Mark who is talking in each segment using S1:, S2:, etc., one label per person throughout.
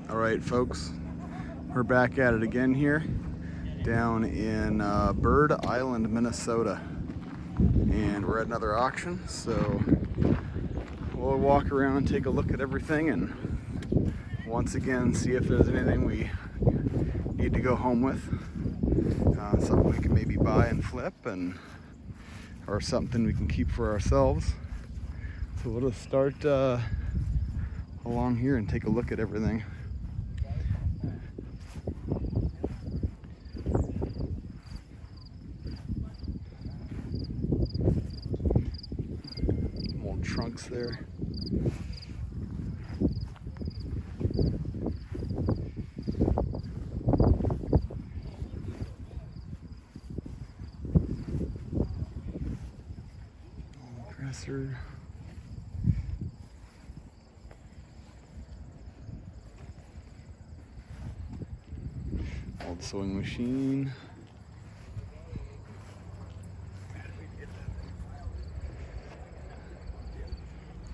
S1: All right, folks, we're back at it again here down in Bird Island, Minnesota, and we're at another auction, so we'll walk around and take a look at everything and once again see if there's anything we need to go home with, something we can maybe buy and flip, and or something we can keep for ourselves. So we'll just start along here and take a look at everything. Some old trunks there. Dresser. Old sewing machine.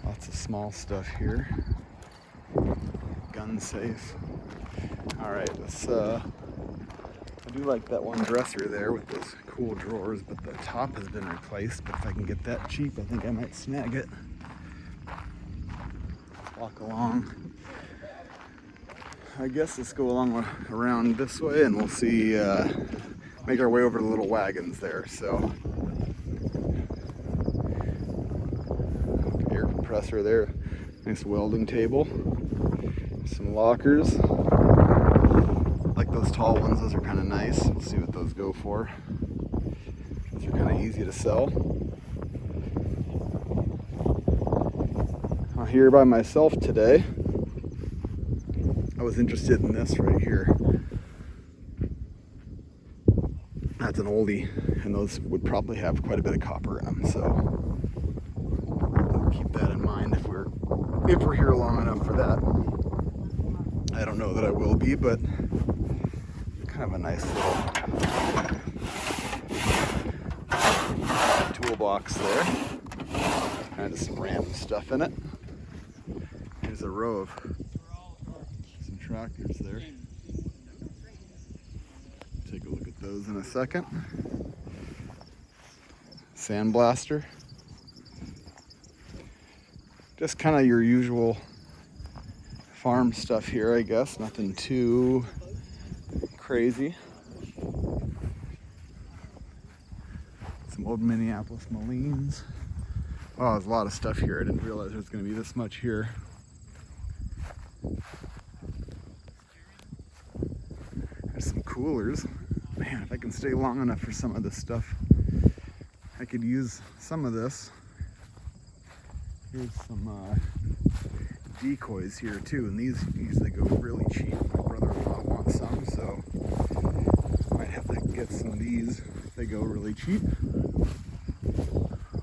S1: Lots of small stuff here. Gun safe. All right, let's. I do like that one dresser there with those cool drawers, but the top has been replaced. But if I can get that cheap, I think I might snag it. Let's walk along. I guess let's go along around this way, and we'll see. Make our way over to the little wagons there. So, air compressor there. Nice welding table. Some lockers. Like those tall ones, those are kind of nice. We'll see what those go for. Those are kind of easy to sell. I'm here by myself today. I was interested in this right here. That's an oldie, and those would probably have quite a bit of copper in them, so keep that in mind if we're here long enough for that. I don't know that I will be, but kind of a nice little toolbox there. Kind of some random stuff in it. There's a row of some tractors there. Take a look at those in a second. Sandblaster. Just kind of your usual farm stuff here, I guess. Nothing too crazy. Some old Minneapolis Molines. Wow, there's a lot of stuff here. I didn't realize there was going to be this much here. There's some coolers. Man, if I can stay long enough for some of this stuff, I could use some of this. Here's some decoys here too, and these usually go really cheap. My brother-in-law wants some, so I might have to get some of these. They go really cheap.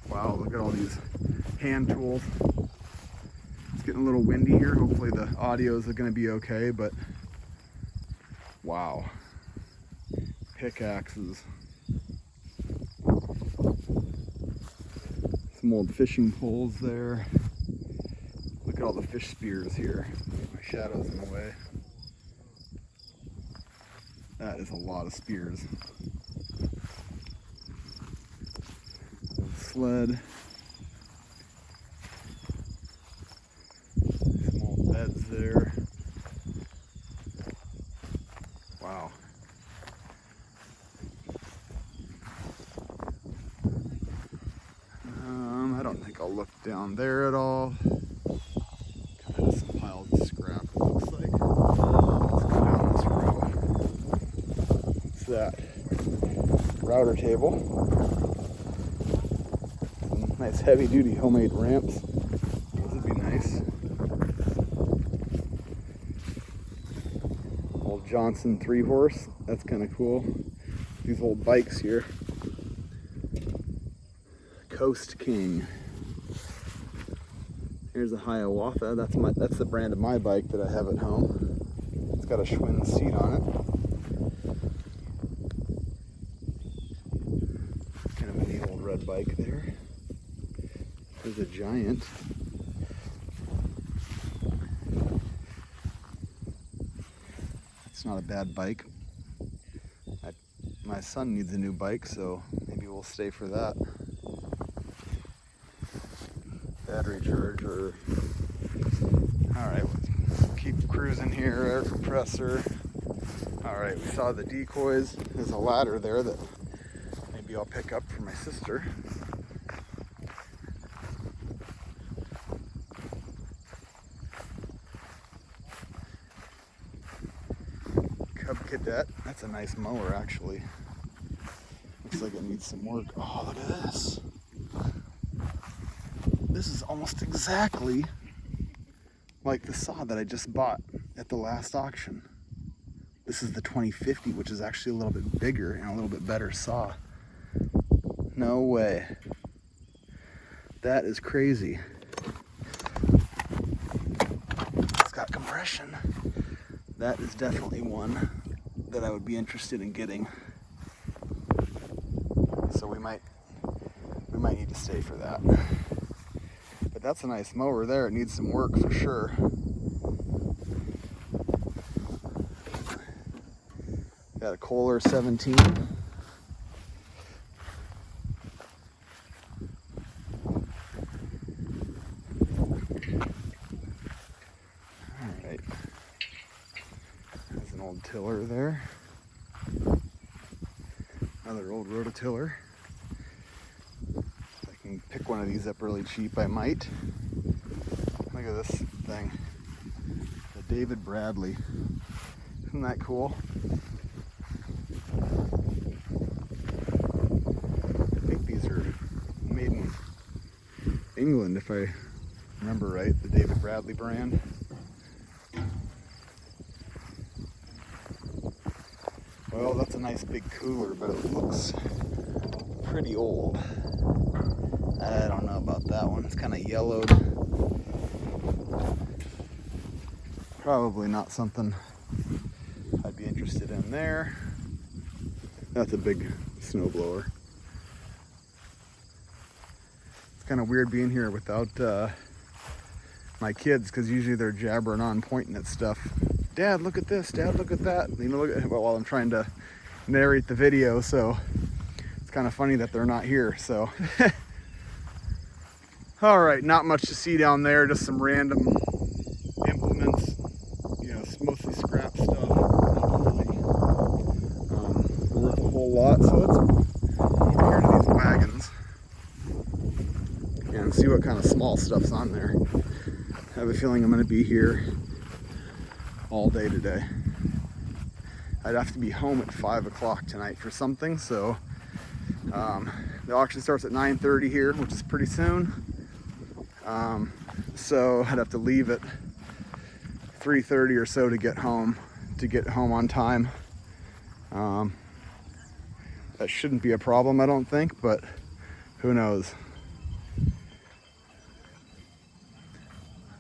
S1: Wow, look at all these hand tools. It's getting a little windy here. Hopefully the audio is going to be okay, but wow. Pickaxes. Some old fishing poles there. Look at all the fish spears here. My shadow's in the way. That is a lot of spears. Sled. Some old beds there. Wow. I don't think I'll look down there at all. Kind of some piles of scrap, it looks like. Let's go down this row. What's that? Router table. Some nice heavy-duty homemade ramps. Those would be nice. Old Johnson 3-horse. That's kind of cool. These old bikes here. Coast King. Here's a Hiawatha. That's the brand of my bike that I have at home. It's got a Schwinn seat on it. Kind of a neat old red bike there. There's a Giant. It's not a bad bike. My son needs a new bike, so maybe we'll stay for that. Battery charger. Alright, keep cruising here. Air compressor. Alright, we saw the decoys. There's a ladder there that maybe I'll pick up for my sister. Cub Cadet. That's a nice mower, actually. Looks like it needs some work. Oh, look at this. This is almost exactly like the saw that I just bought at the last auction. This is the 2050, which is actually a little bit bigger and a little bit better saw. No way. That is crazy. It's got compression. That is definitely one that I would be interested in getting. So we might need to stay for that. But that's a nice mower there. It needs some work for sure. Got a Kohler 17. Alright. There's an old tiller there. Another old rototiller. If I can pick one of these up really cheap, I might. Look at this thing. The David Bradley. Isn't that cool? I think these are made in England, if I remember right, the David Bradley brand. Well, that's a nice big cooler, but it looks pretty old. I don't know about that one. It's kind of yellowed. Probably not something I'd be interested in there. That's a big snowblower. It's kind of weird being here without my kids, because usually they're jabbering on, pointing at stuff. Dad, look at this. Dad, look at that. You know, look at, well, while I'm trying to narrate the video, so it's kind of funny that they're not here. So, all right, not much to see down there. Just some random implements. You know, mostly scrap stuff. Not really worth a whole lot. So let's over here to these wagons and see what kind of small stuff's on there. I have a feeling I'm going to be here all day today. I'd have to be home at 5 o'clock tonight for something, so the auction starts at 9:30 here, which is pretty soon. So I'd have to leave at 3:30 or so to get home on time. That shouldn't be a problem, I don't think, but who knows.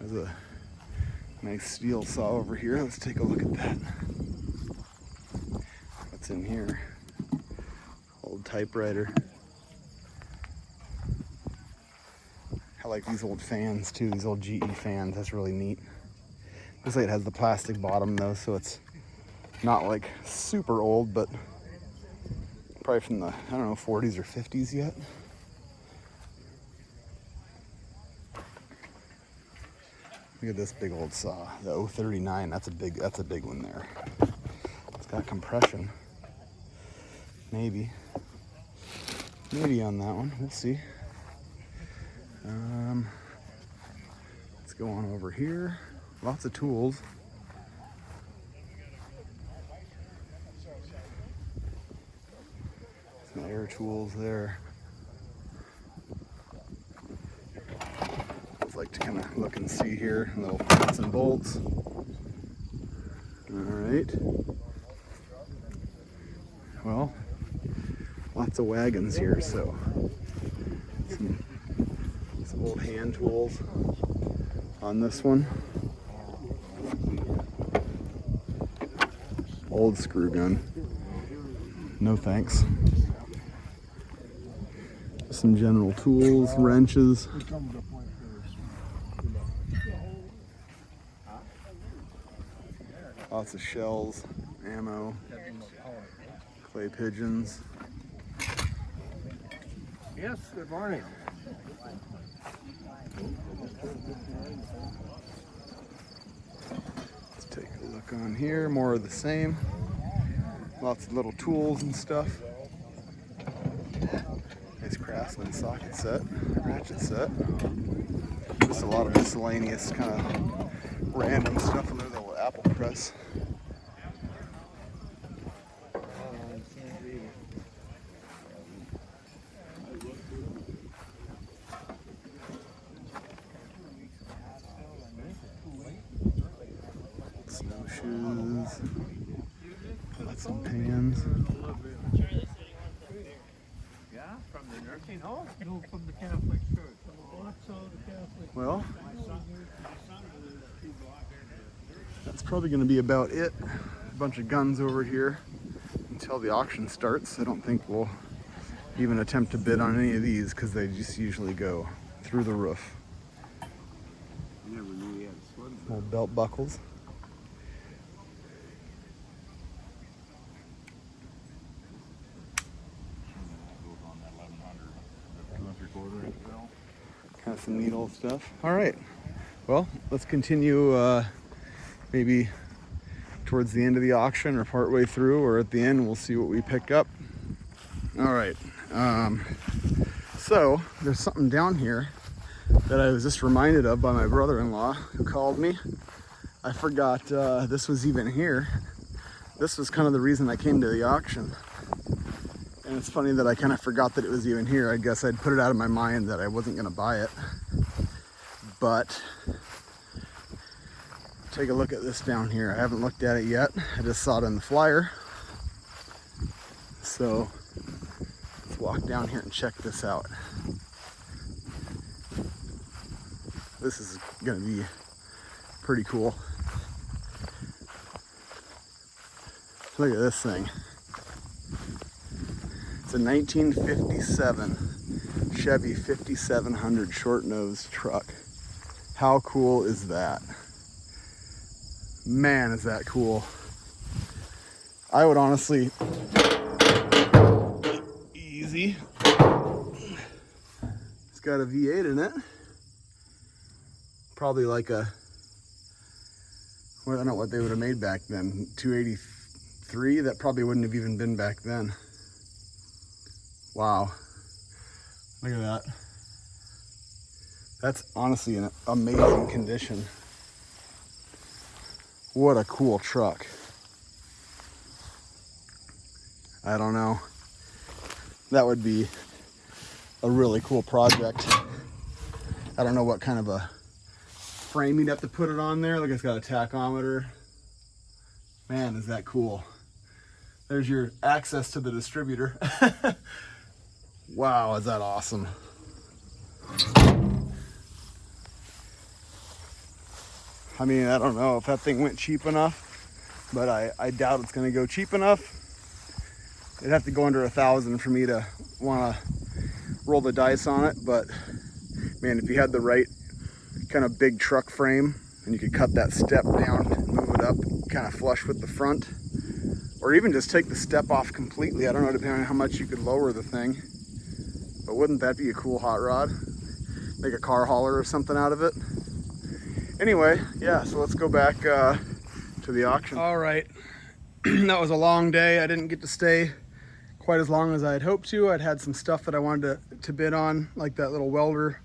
S1: There's a nice steel saw over here. Let's take a look at that. What's in here? Old typewriter. I like these old fans too, these old GE fans. That's really neat. Looks like it has the plastic bottom though, so it's not like super old, but probably from the, I don't know, 40s or 50s yet. Look at this big old saw, the 039. That's a big one there. It's got compression. Maybe on that one. We'll see. Let's go on over here. Lots of tools. Some air tools there. Like to kind of look and see here, little nuts and bolts. All right. Well, lots of wagons here, so some old hand tools on this one. Old screw gun. No thanks. Some general tools, wrenches. Lots of shells. ammo, clay pigeons.
S2: Yes, good morning.
S1: Let's take a look on here, more of the same. Lots of little tools and stuff. Nice Craftsman socket set, ratchet set. Just a lot of miscellaneous kind of random stuff in there. The little apple press. Snowshoes. Got some pans.
S2: Yeah, from the nursing home? No, from the Catholic church.
S1: Well, that's probably going to be about it. A bunch of guns over here until the auction starts. I don't think we'll even attempt to bid on any of these because they just usually go through the roof.
S2: Never knew he had slim.
S1: Little belt buckles. Kind of some neat old stuff. All right. Well, let's continue maybe towards the end of the auction or partway through or at the end. We'll see what we pick up. All right. So there's something down here that I was just reminded of by my brother-in-law who called me. I forgot this was even here. This was kind of the reason I came to the auction. And it's funny that I kind of forgot that it was even here. I guess I'd put it out of my mind that I wasn't going to buy it. But take a look at this down here. I haven't looked at it yet. I just saw it in the flyer. So let's walk down here and check this out. This is going to be pretty cool. Look at this thing. It's a 1957 Chevy 5700 short-nosed truck. How cool is that? Man, is that cool. I would honestly, easy. It's got a V8 in it. Probably like a, well, I don't know what they would have made back then. 283, that probably wouldn't have even been back then. Wow, look at that. That's honestly an amazing condition. What a cool truck. I don't know. That would be a really cool project. I don't know what kind of a frame you'd have to put it on there. Look, it's got a tachometer. Man, is that cool. There's your access to the distributor. Wow, is that awesome. I mean, I don't know if that thing went cheap enough, but I doubt it's gonna go cheap enough. It'd have to go under 1,000 for me to wanna roll the dice on it, but man, if you had the right kind of big truck frame and you could cut that step down and move it up kind of flush with the front, or even just take the step off completely. I don't know, depending on how much you could lower the thing. But wouldn't that be a cool hot rod? Make a car hauler or something out of it. Anyway, yeah, so let's go back to the auction. All right, that was a long day. I didn't get to stay quite as long as I had hoped to. I'd had some stuff that I wanted to bid on, like that little welder.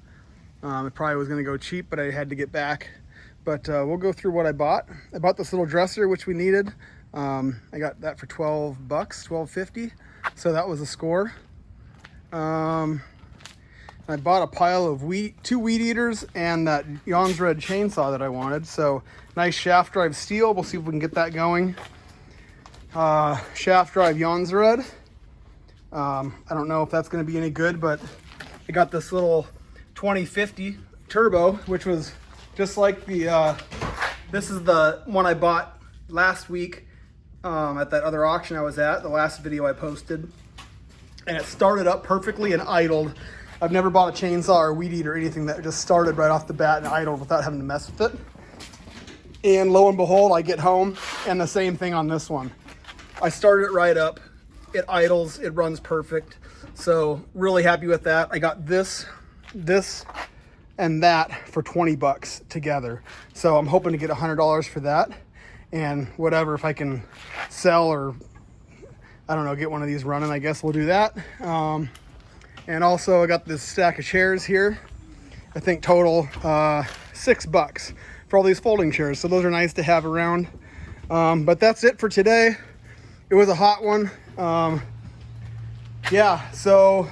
S1: It probably was gonna go cheap, but I had to get back. But we'll go through what I bought. I bought this little dresser, which we needed. I got that for $12, $12.50. So that was a score. I bought a pile of two weed eaters and that Jan's Red chainsaw that I wanted. So nice shaft drive steel. We'll see if we can get that going. Shaft drive Jan's Red. I don't know if that's going to be any good, but I got this little 2050 turbo, which was just like the, this is the one I bought last week at that other auction I was at, the last video I posted. And it started up perfectly and idled. I've never bought a chainsaw or weed eater or anything that just started right off the bat and idled without having to mess with it. And lo and behold, I get home and the same thing on this one.
S3: I started it right up. It idles, it runs perfect. So really happy with that. I got this, and that for 20 bucks together. So I'm hoping to get $100 for that, and whatever, if I can sell or I don't know, get one of these running, I guess we'll do that. And also I got this stack of chairs here. I think total $6 for all these folding chairs. So those are nice to have around. But that's it for today. It was a hot one. Yeah, so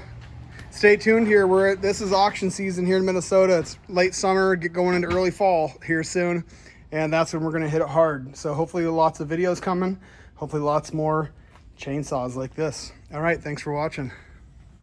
S3: stay tuned here. This is auction season here in Minnesota. It's late summer, get going into early fall here soon. And that's when we're gonna hit it hard. So hopefully lots of videos coming. Hopefully lots more chainsaws like this. All right, thanks for watching.